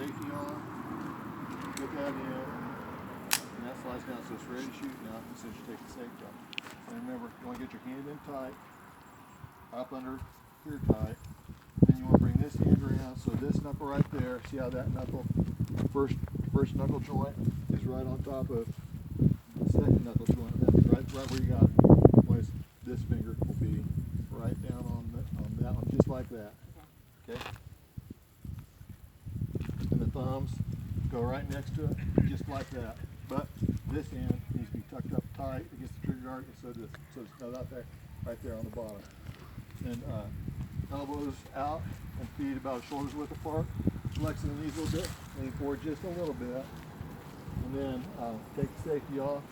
safety on, put that in, and that slides down so it's ready to shoot now as soon as you take the safety off. And remember, you want to get your hand in tight, up under here tight. Then you want to bring this hand around so this knuckle right there, see how that knuckle, first knuckle joint is right on top of the second knuckle joint. That's right where you got it. Whereas this finger will be right down on that one, just like that. Okay? And the thumbs go right next to it, just like that. But this end needs to be tucked up tight against the trigger guard, so it's not out there, right there on the bottom. And elbows out and feet about shoulders width apart. Flexing the knees a little bit, lean forward just a little bit. And then take the safety off.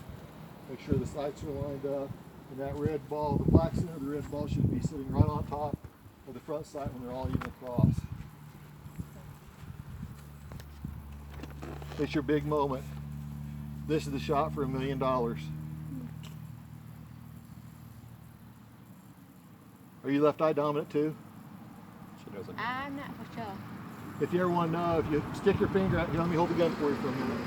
Make sure the sights are lined up. And that red ball, the black center of the red ball should be sitting right on top of the front sight when they're all even across. It's your big moment. This is the shot for $1 million. Are you left eye dominant too? She doesn't. I'm not for sure. If you ever want to know, if you stick your finger out, let me hold the gun for you for a minute.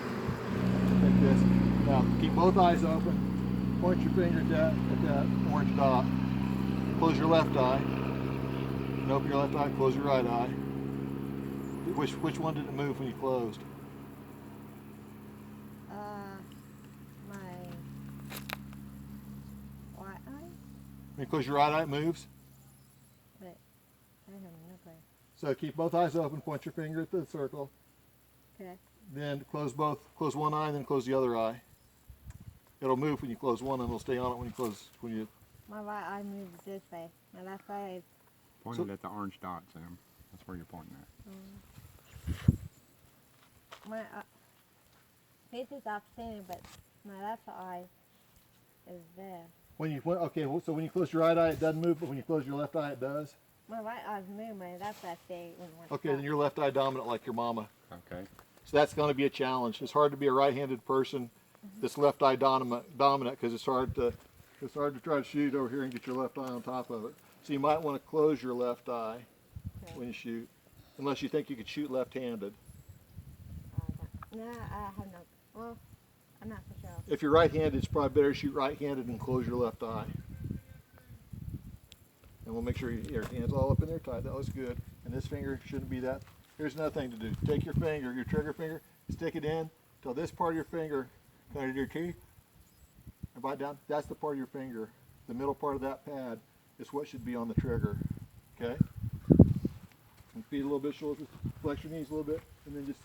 Like this. Now, keep both eyes open. Point your finger at that orange dot. Close your left eye. And open your left eye, close your right eye. Which one did it move when you closed? My right eye? When you close your right eye, it moves. But I don't know. So keep both eyes open, point your finger at the circle. Okay. Then close one eye, and then close the other eye. It'll move when you close one, and it'll stay on it when you. My right eye moves this way. My left eye is. Pointed at the orange dot, Sam. That's where you're pointing at. My this is opposite, but my left eye is there. So when you close your right eye, it doesn't move, but when you close your left eye, it does. My right eye's moving, my left eye stays in one Okay, spot. then you're left eye dominant like your mama. Okay. So that's going to be a challenge. It's hard to be a right-handed person that's left eye dominant because it's hard to try to shoot over here and get your left eye on top of it. So you might want to close your left eye when you shoot, unless you think you could shoot left-handed. No, I have no. Well, I'm not for sure. If you're right-handed, it's probably better to shoot right-handed and close your left eye. And we'll make sure your hand's all up in there tight. That was good. And this finger shouldn't be that. Here's another thing to do. Take your finger, your trigger finger, stick it in till this part of your finger, kind of your key, and bite down. That's the part of your finger. The middle part of that pad is what should be on the trigger. Okay? And feet a little bit, shoulders, flex your knees a little bit, and then just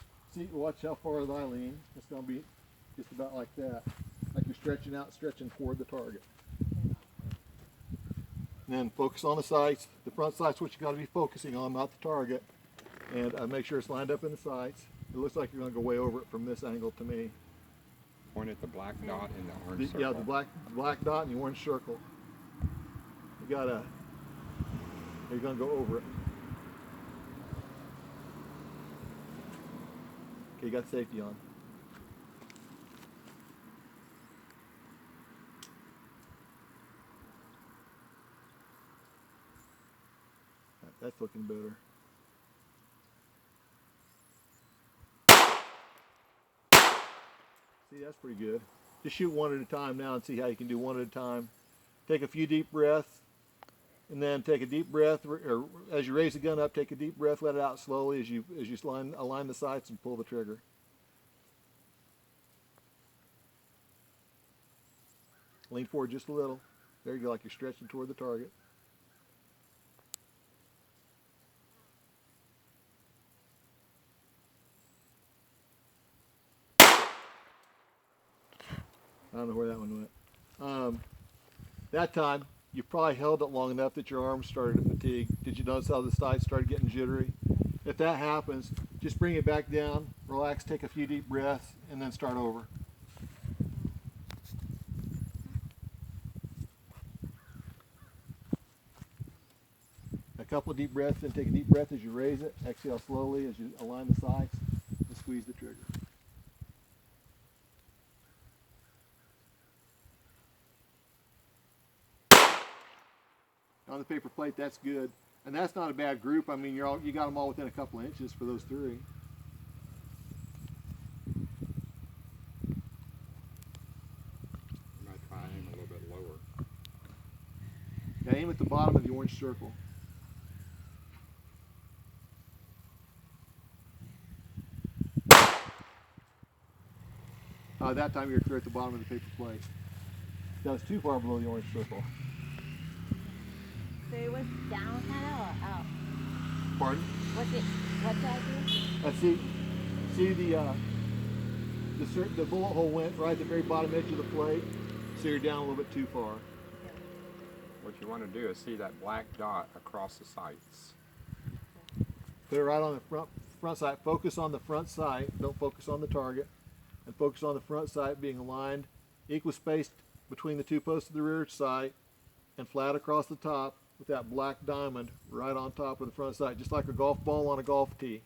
watch how far the eye lean. It's going to be just about like that. Like you're stretching out, stretching toward the target. And then focus on the sights. The front sight's what you got to be focusing on, not the target. And make sure it's lined up in the sights. It looks like you're going to go way over it from this angle to me. Point at the black dot in the orange circle. Yeah, the black dot and the orange circle. You're going to go over it. Okay, you got safety on. That's looking better. See, that's pretty good. Just shoot one at a time now and see how you can do one at a time. Take a few deep breaths, and then take a deep breath, or as you raise the gun up, take a deep breath, let it out slowly as you align the sights and pull the trigger. Lean forward just a little. There you go, like you're stretching toward the target. I don't know where that one went. That time, you probably held it long enough that your arms started to fatigue. Did you notice how the sights started getting jittery? If that happens, just bring it back down, relax, take a few deep breaths, and then start over. A couple of deep breaths, then take a deep breath as you raise it. Exhale slowly as you align the sights and squeeze the trigger. On the paper plate, that's good. And that's not a bad group. I mean, you got them all within a couple of inches for those three. orange circle. That time you're clear at the bottom of the paper plate. That was too far below the orange circle. So it was down kind of or out? Pardon? What did I do? See the bullet hole went right at the very bottom edge of the plate, so you're down a little bit too far. What you want to do is see that black dot across the sights. Put it right on the front sight. Focus on the front sight. Don't focus on the target. And focus on the front sight being aligned, equal spaced between the two posts of the rear sight, and flat across the top with that black diamond right on top of the front sight, just like a golf ball on a golf tee.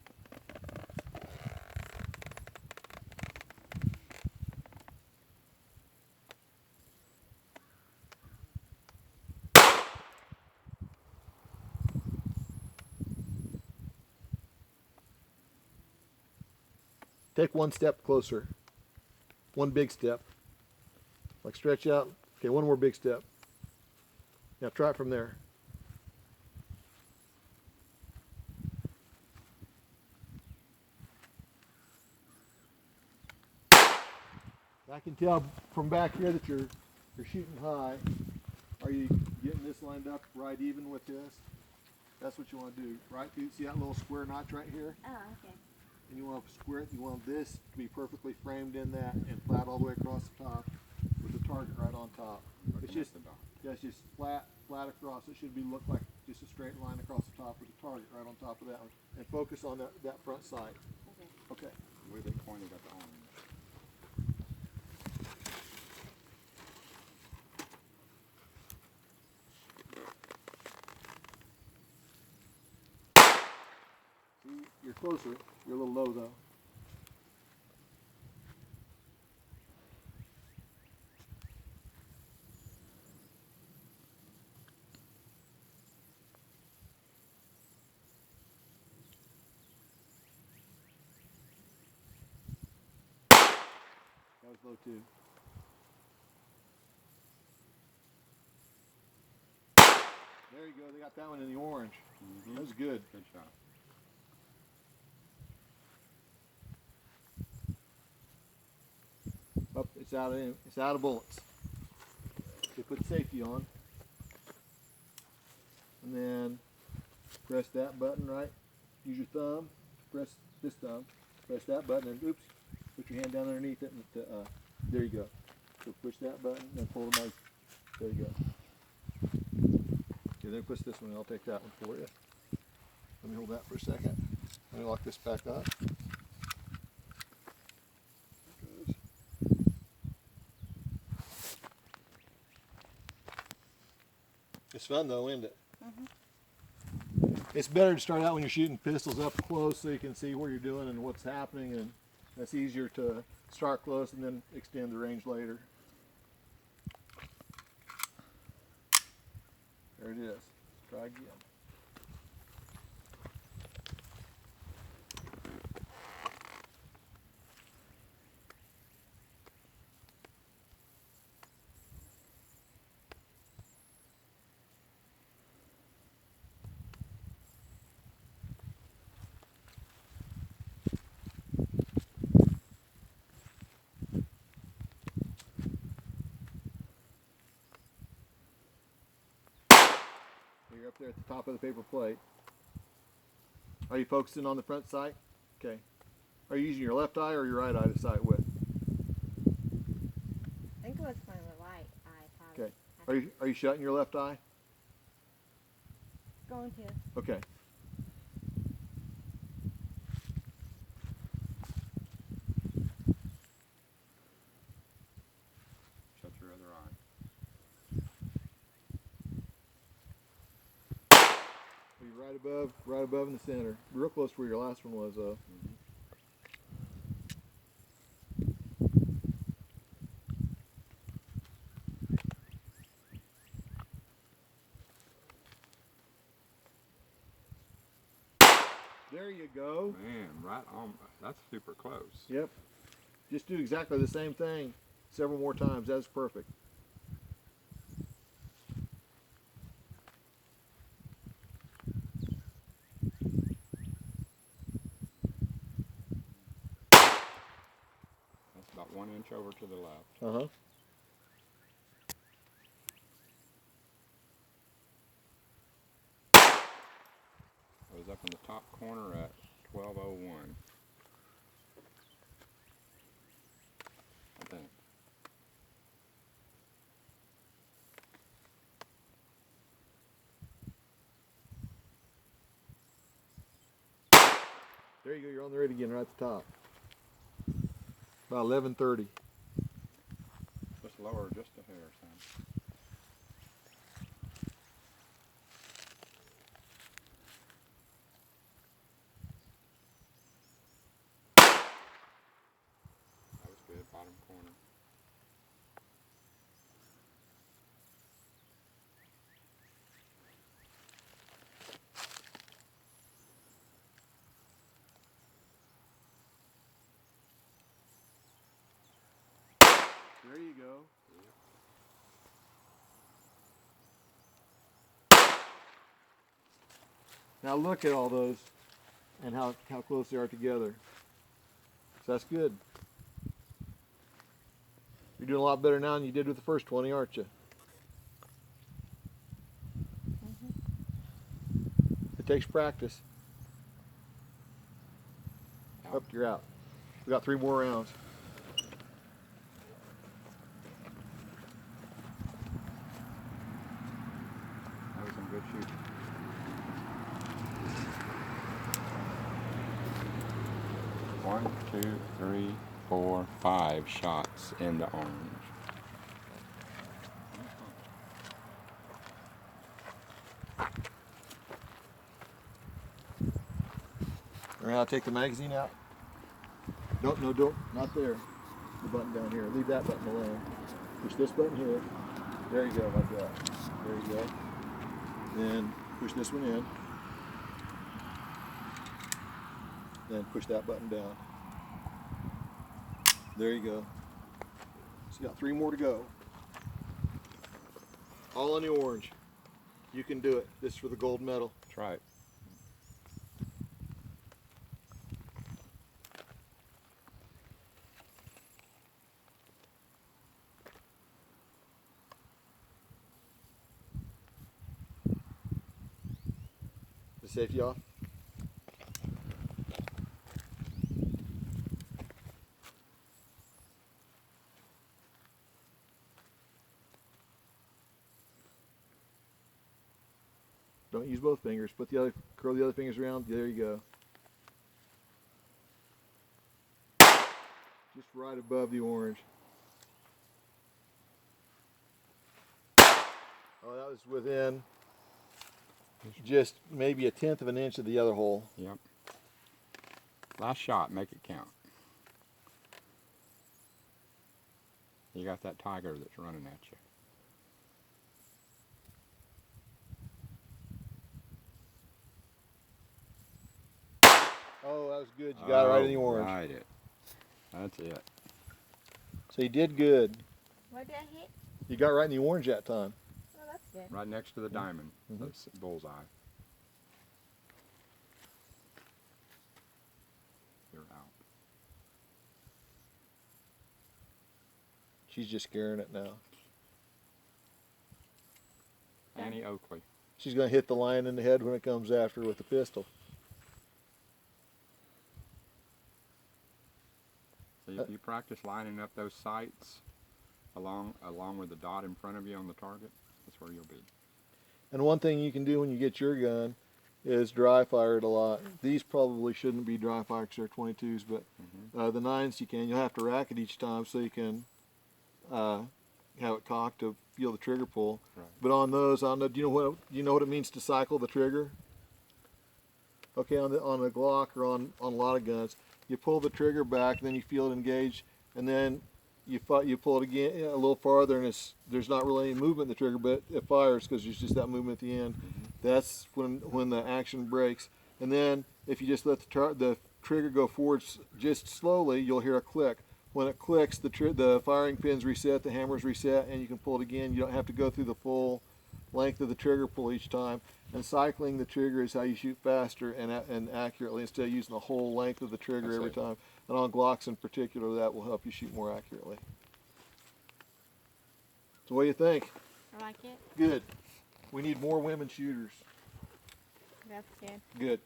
Take one step closer. One big step. Like stretch out. Okay, one more big step. Now try it from there. I can tell from back here that you're shooting high. Are you getting this lined up right even with this? That's what you want to do. Right? You see that little square notch right here? Oh, okay. And you want to square it. You want this to be perfectly framed in that and flat all the way across the top with the target right on top. It's just it's just flat across. It should look like just a straight line across the top with the target right on top of that one. And focus on that front sight. Okay. Okay. Where they pointed at the orange. See, you're closer. You're a little low though. That was low too. There you go. They got that one in the orange. Mm-hmm. That was good. Good shot. Up, it's out of bullets. So put safety on, and then press that button right. Use your thumb. Press this thumb. Press that button, and oops, put your hand down underneath it. And there you go. So push that button and pull the knife. There you go. Okay, then push this one. I'll take that one for you. Let me hold that for a second. Let me lock this back up. It's fun though, isn't it? Mm-hmm. It's better to start out when you're shooting pistols up close so you can see where you're doing and what's happening, and that's easier to start close and then extend the range later. There it is. Try again. You're up there at the top of the paper plate. Are you focusing on the front sight? Okay. Are you using your left eye or your right eye to sight with? I think it was my right eye probably. Okay. Are you shutting your left eye? Going to. Okay. Shut your other eye. You're right above in the center. Real close to where your last one was though. There you go. Man, right on. That's super close. Yep. Just do exactly the same thing several more times. That's perfect. 1 inch over to the left. Uh-huh. It was up in the top corner at 12:01. I think. There you go, you're on the rate again, right at the top. About 11:30. Just lower just a hair, son. That was good, bottom corner. There you go. Now look at all those and how close they are together. So that's good. You're doing a lot better now than you did with the first 20, aren't you? It takes practice. Up, you're out. We got 3 more rounds. That was some good shooting. One, two, three, 4, 5 shots in the orange. Remember how to take the magazine out? Don't, not there. The button down here. Leave that button alone. Push this button here. There you go, like that. There you go. Then push this one in. Then push that button down. There you go. So you got 3 more to go. All on the orange. You can do it. This is for the gold medal. That's right. The safety off. Don't use both fingers. Curl the other fingers around. There you go. Just right above the orange. Oh, that was within just maybe 1/10 of an inch of the other hole. Yep. Last shot, make it count. You got that tiger that's running at you. Oh, that was good. You got it right in the orange. Right it. That's it. So you did good. What did I hit? You got right in the orange that time. Oh, that's good. Right next to the diamond. Mhm. That's bullseye. You're out. She's just scaring it now. Annie Oakley. She's going to hit the lion in the head when it comes after her with the pistol. So you practice lining up those sights along with the dot in front of you on the target. That's where you'll be. And one thing you can do when you get your gun is dry fire it a lot. These probably shouldn't be dry fire because they're 22s, but the 9s you can. You'll have to rack it each time so you can have it cocked to feel the trigger pull. Right. But on those, I don't know. Do you know what it means to cycle the trigger? Okay, on a Glock or on a lot of guns, you pull the trigger back, and then you feel it engage, and then you pull it again a little farther, and there's not really any movement in the trigger, but it fires because there's just that movement at the end. That's when the action breaks. And then if you just let the trigger go forward just slowly, you'll hear a click. When it clicks, the firing pins reset, the hammers reset, and you can pull it again. You don't have to go through the full length of the trigger pull each time. And cycling the trigger is how you shoot faster and accurately instead of using the whole length of the trigger I every see. time. And on Glocks in particular, that will help you shoot more accurately. So what do you think? I like it. Good. We need more women shooters. That's good. Good.